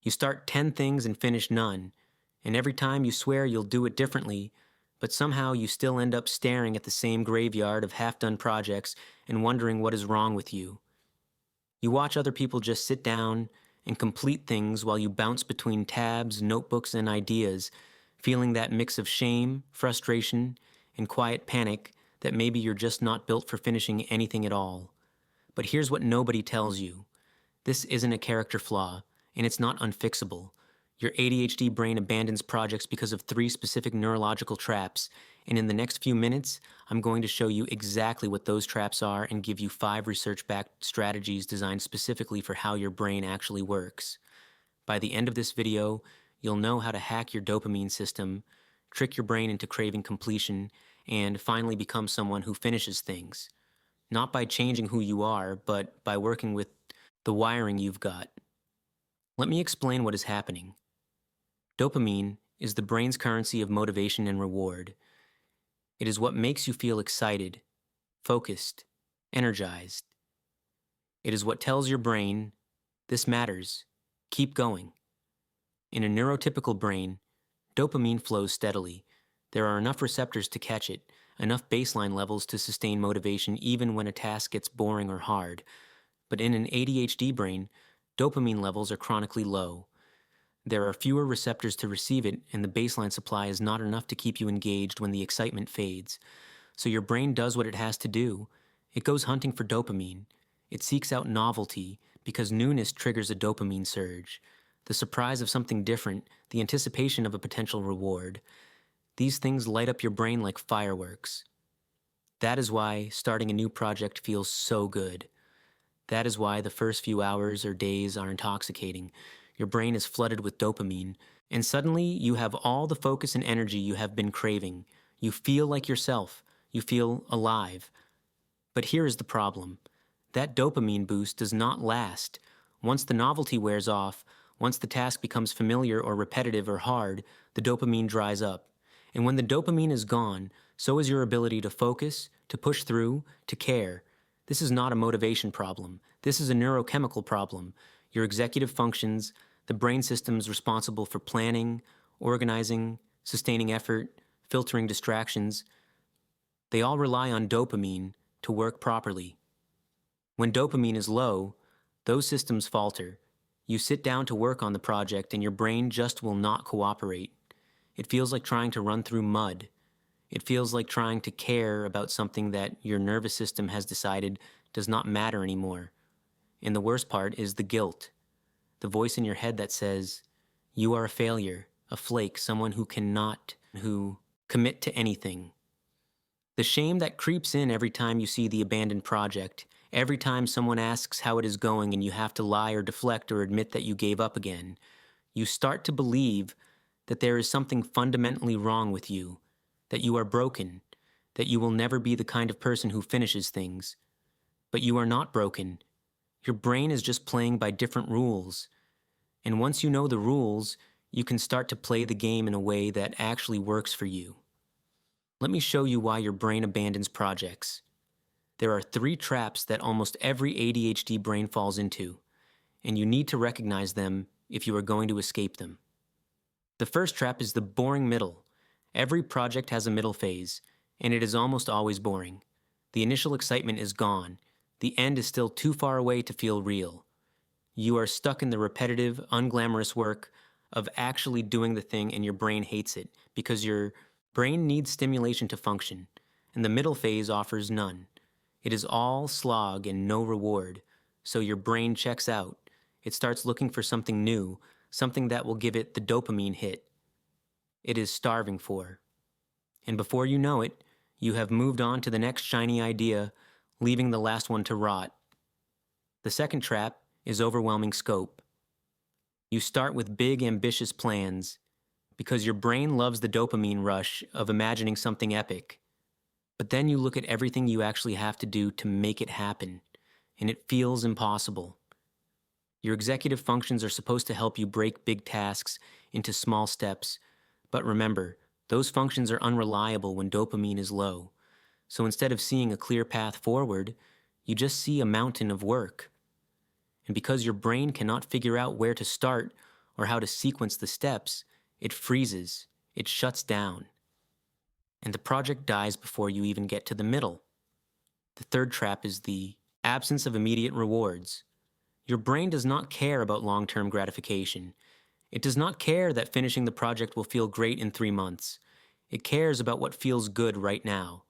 You start 10 things and finish none, and every time you swear you'll do it differently, but somehow you still end up staring at the same graveyard of half-done projects and wondering what is wrong with you. You watch other people just sit down and complete things while you bounce between tabs, notebooks, and ideas, feeling that mix of shame, frustration, and quiet panic that maybe you're just not built for finishing anything at all. But here's what nobody tells you. This isn't a character flaw, and it's not unfixable. Your ADHD brain abandons projects because of 3 specific neurological traps, and in the next few minutes, I'm going to show you exactly what those traps are and give you 5 research-backed strategies designed specifically for how your brain actually works. By the end of this video, you'll know how to hack your dopamine system, trick your brain into craving completion, and finally become someone who finishes things. Not by changing who you are, but by working with the wiring you've got. Let me explain what is happening. Dopamine is the brain's currency of motivation and reward. It is what makes you feel excited, focused, energized. It is what tells your brain, this matters, keep going. In a neurotypical brain, dopamine flows steadily. There are enough receptors to catch it, enough baseline levels to sustain motivation even when a task gets boring or hard. But in an ADHD brain, dopamine levels are chronically low. There are fewer receptors to receive it, and the baseline supply is not enough to keep you engaged when the excitement fades. So your brain does what it has to do. It goes hunting for dopamine. It seeks out novelty, because newness triggers a dopamine surge. The surprise of something different, the anticipation of a potential reward. These things light up your brain like fireworks. That is why starting a new project feels so good. That is why the first few hours or days are intoxicating. Your brain is flooded with dopamine, and suddenly you have all the focus and energy you have been craving. You feel like yourself. You feel alive. But here is the problem. That dopamine boost does not last. Once the novelty wears off, once the task becomes familiar or repetitive or hard, the dopamine dries up. And when the dopamine is gone, so is your ability to focus, to push through, to care. This is not a motivation problem. This is a neurochemical problem. Your executive functions, the brain systems responsible for planning, organizing, sustaining effort, filtering distractions, they all rely on dopamine to work properly. When dopamine is low, those systems falter. You sit down to work on the project and your brain just will not cooperate. It feels like trying to run through mud. It feels like trying to care about something that your nervous system has decided does not matter anymore. And the worst part is the guilt. The voice in your head that says, you are a failure, a flake, someone who commit to anything. The shame that creeps in every time you see the abandoned project, every time someone asks how it is going and you have to lie or deflect or admit that you gave up again. You start to believe that there is something fundamentally wrong with you, that you are broken, that you will never be the kind of person who finishes things. But you are not broken. Your brain is just playing by different rules. And once you know the rules, you can start to play the game in a way that actually works for you. Let me show you why your brain abandons projects. There are 3 traps that almost every ADHD brain falls into, and you need to recognize them if you are going to escape them. The first trap is the boring middle. Every project has a middle phase, and it is almost always boring. The initial excitement is gone. The end is still too far away to feel real. You are stuck in the repetitive, unglamorous work of actually doing the thing, and your brain hates it because your brain needs stimulation to function, and the middle phase offers none. It is all slog and no reward, so your brain checks out. It starts looking for something new, something that will give it the dopamine hit it is starving for. And before you know it, you have moved on to the next shiny idea, leaving the last one to rot. The second trap is overwhelming scope. You start with big, ambitious plans because your brain loves the dopamine rush of imagining something epic. But then you look at everything you actually have to do to make it happen, and it feels impossible. Your executive functions are supposed to help you break big tasks into small steps, but remember, those functions are unreliable when dopamine is low. So instead of seeing a clear path forward, you just see a mountain of work. And because your brain cannot figure out where to start or how to sequence the steps, it freezes, it shuts down, and the project dies before you even get to the middle. The third trap is the absence of immediate rewards. Your brain does not care about long-term gratification. It does not care that finishing the project will feel great in 3 months. It cares about what feels good right now.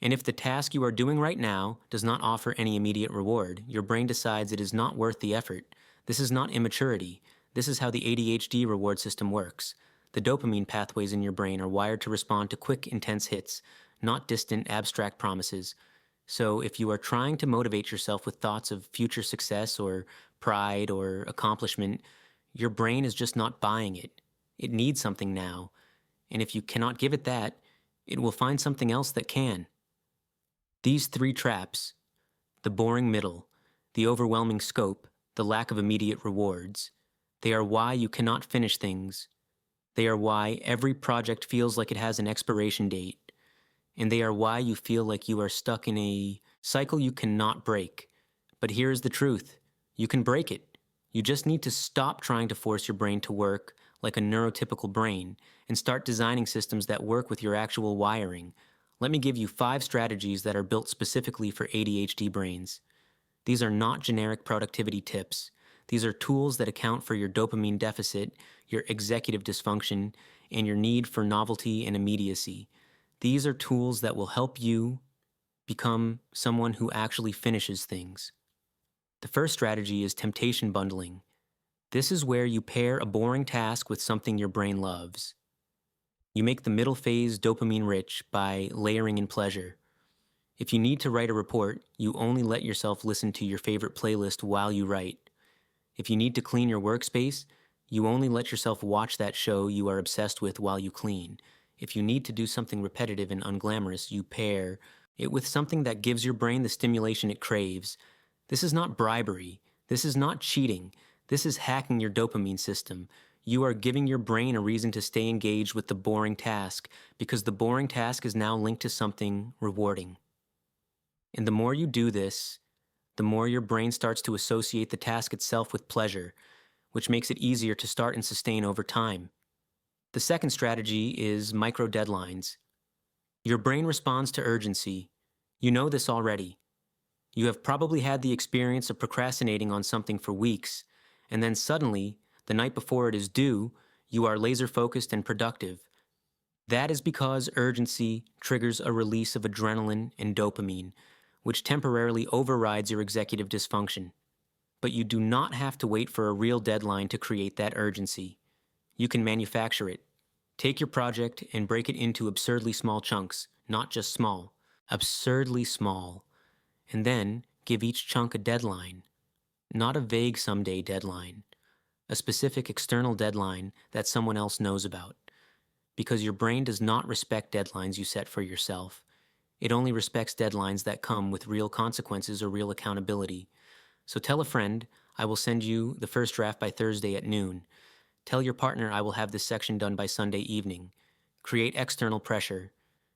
And if the task you are doing right now does not offer any immediate reward, your brain decides it is not worth the effort. This is not immaturity. This is how the ADHD reward system works. The dopamine pathways in your brain are wired to respond to quick, intense hits, not distant, abstract promises. So if you are trying to motivate yourself with thoughts of future success or pride or accomplishment, your brain is just not buying it. It needs something now. And if you cannot give it that, it will find something else that can. These 3 traps, the boring middle, the overwhelming scope, the lack of immediate rewards, they are why you cannot finish things. They are why every project feels like it has an expiration date. And they are why you feel like you are stuck in a cycle you cannot break. But here's the truth. You can break it. You just need to stop trying to force your brain to work like a neurotypical brain and start designing systems that work with your actual wiring. Let me give you 5 strategies that are built specifically for ADHD brains. These are not generic productivity tips. These are tools that account for your dopamine deficit, your executive dysfunction, and your need for novelty and immediacy. These are tools that will help you become someone who actually finishes things. The first strategy is temptation bundling. This is where you pair a boring task with something your brain loves. You make the middle phase dopamine rich by layering in pleasure. If you need to write a report, you only let yourself listen to your favorite playlist while you write. If you need to clean your workspace, you only let yourself watch that show you are obsessed with while you clean. If you need to do something repetitive and unglamorous, you pair it with something that gives your brain the stimulation it craves. This is not bribery. This is not cheating. This is hacking your dopamine system. You are giving your brain a reason to stay engaged with the boring task because the boring task is now linked to something rewarding. And the more you do this, the more your brain starts to associate the task itself with pleasure, which makes it easier to start and sustain over time. The second strategy is micro deadlines. Your brain responds to urgency. You know this already. You have probably had the experience of procrastinating on something for weeks, and then suddenly, the night before it is due, you are laser-focused and productive. That is because urgency triggers a release of adrenaline and dopamine, which temporarily overrides your executive dysfunction. But you do not have to wait for a real deadline to create that urgency. You can manufacture it. Take your project and break it into absurdly small chunks, not just small, absurdly small. And then give each chunk a deadline, not a vague someday deadline, a specific external deadline that someone else knows about. Because your brain does not respect deadlines you set for yourself. It only respects deadlines that come with real consequences or real accountability. So tell a friend, I will send you the first draft by Thursday at noon. Tell your partner I will have this section done by Sunday evening. Create external pressure,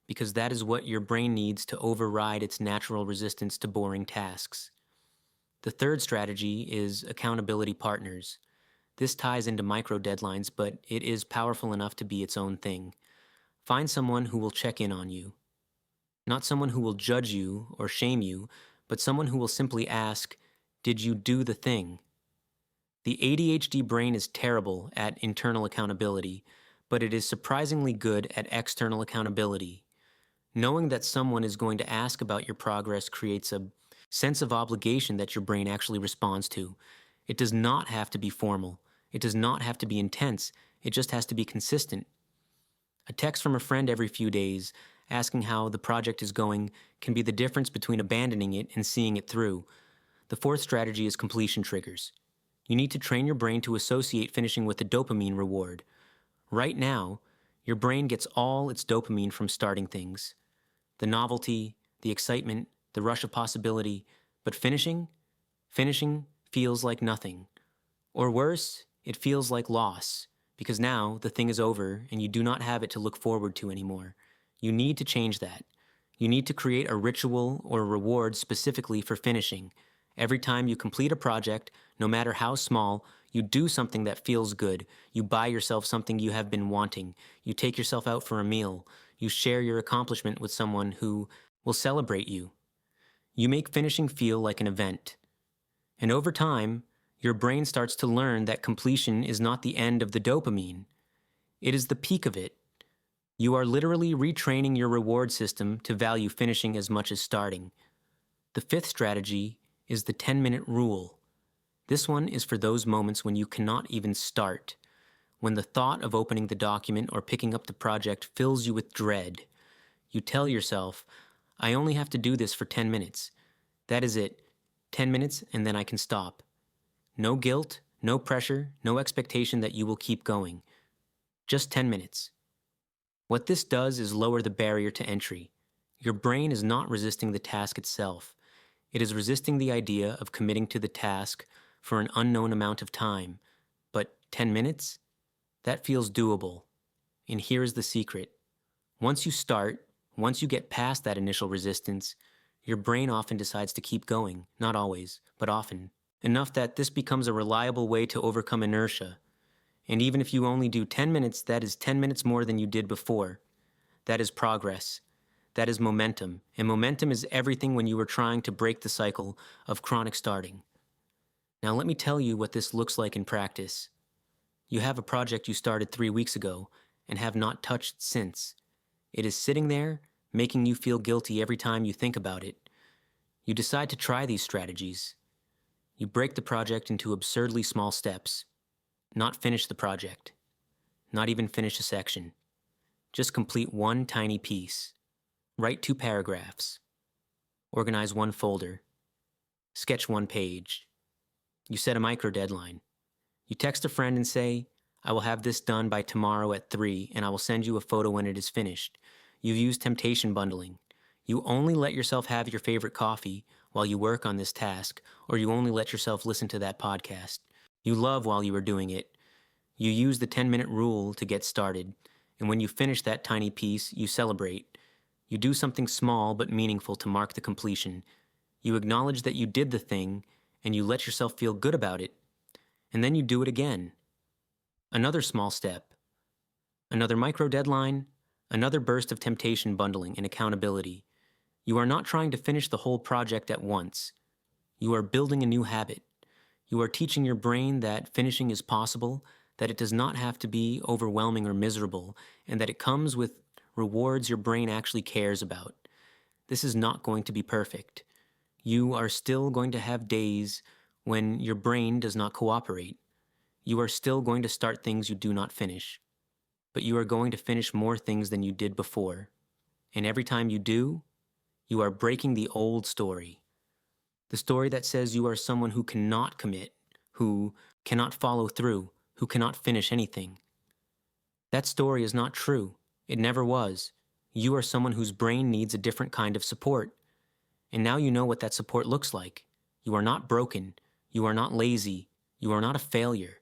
because that is what your brain needs to override its natural resistance to boring tasks. The third strategy is accountability partners. This ties into micro deadlines, but it is powerful enough to be its own thing. Find someone who will check in on you. Not someone who will judge you or shame you, but someone who will simply ask, did you do the thing? The ADHD brain is terrible at internal accountability, but it is surprisingly good at external accountability. Knowing that someone is going to ask about your progress creates a sense of obligation that your brain actually responds to. It does not have to be formal. It does not have to be intense. It just has to be consistent. A text from a friend every few days, asking how the project is going, can be the difference between abandoning it and seeing it through. The fourth strategy is completion triggers. You need to train your brain to associate finishing with a dopamine reward. Right now, your brain gets all its dopamine from starting things. The novelty, the excitement, the rush of possibility, but finishing feels like nothing. Or worse, it feels like loss, because now the thing is over and you do not have it to look forward to anymore. You need to change that. You need to create a ritual or reward specifically for finishing. Every time you complete a project, no matter how small, You do something that feels good. You buy yourself something you have been wanting. You take yourself out for a meal. You share your accomplishment with someone who will celebrate you. You make finishing feel like an event. And over time, your brain starts to learn that completion is not the end of the dopamine. It is the peak of it. You are literally retraining your reward system to value finishing as much as starting. The fifth strategy is the 10-minute rule. This one is for those moments when you cannot even start, when the thought of opening the document or picking up the project fills you with dread. You tell yourself, I only have to do this for 10 minutes. That is it. 10 minutes and then I can stop. No guilt, no pressure, no expectation that you will keep going. Just 10 minutes. What this does is lower the barrier to entry. Your brain is not resisting the task itself. It is resisting the idea of committing to the task for an unknown amount of time. But 10 minutes? That feels doable. And here is the secret. Once you start, once you get past that initial resistance, your brain often decides to keep going. Not always, but often. Enough that this becomes a reliable way to overcome inertia. And even if you only do 10 minutes, that is 10 minutes more than you did before. That is progress. That is momentum. And momentum is everything when you are trying to break the cycle of chronic starting. Now let me tell you what this looks like in practice. You have a project you started 3 weeks ago and have not touched since. It is sitting there, making you feel guilty every time you think about it. You decide to try these strategies. You break the project into absurdly small steps. Not finish the project. Not even finish a section. Just complete one tiny piece. Write 2 paragraphs. Organize 1 folder. Sketch 1 page. You set a micro deadline. You text a friend and say, I will have this done by tomorrow at 3 and I will send you a photo when it is finished. You've used temptation bundling. You only let yourself have your favorite coffee while you work on this task, or you only let yourself listen to that podcast. You love while you are doing it. You use the 10-minute rule to get started, and when you finish that tiny piece, you celebrate. You do something small but meaningful to mark the completion. You acknowledge that you did the thing, and you let yourself feel good about it. And then you do it again. Another small step. Another micro deadline. Another burst of temptation bundling and accountability. You are not trying to finish the whole project at once. You are building a new habit. You are teaching your brain that finishing is possible, that it does not have to be overwhelming or miserable, and that it comes with rewards your brain actually cares about. This is not going to be perfect. You are still going to have days when your brain does not cooperate. You are still going to start things you do not finish. But you are going to finish more things than you did before. And every time you do, you are breaking the old story. The story that says you are someone who cannot commit, who cannot follow through, who cannot finish anything. That story is not true. It never was. You are someone whose brain needs a different kind of support. And now you know what that support looks like. You are not broken. You are not lazy. You are not a failure.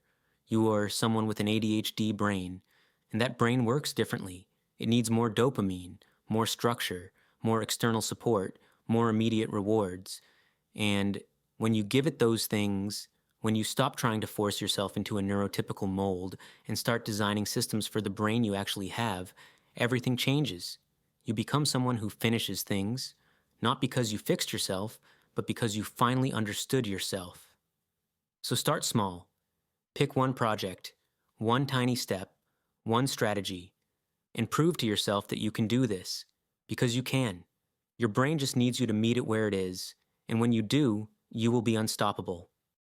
You are someone with an ADHD brain. And that brain works differently. It needs more dopamine, more structure, more external support, more immediate rewards. And when you give it those things, when you stop trying to force yourself into a neurotypical mold and start designing systems for the brain you actually have, everything changes. You become someone who finishes things, not because you fixed yourself, but because you finally understood yourself. So start small. Pick one project, one tiny step, one strategy, and prove to yourself that you can do this, because you can. Your brain just needs you to meet it where it is, and when you do, you will be unstoppable.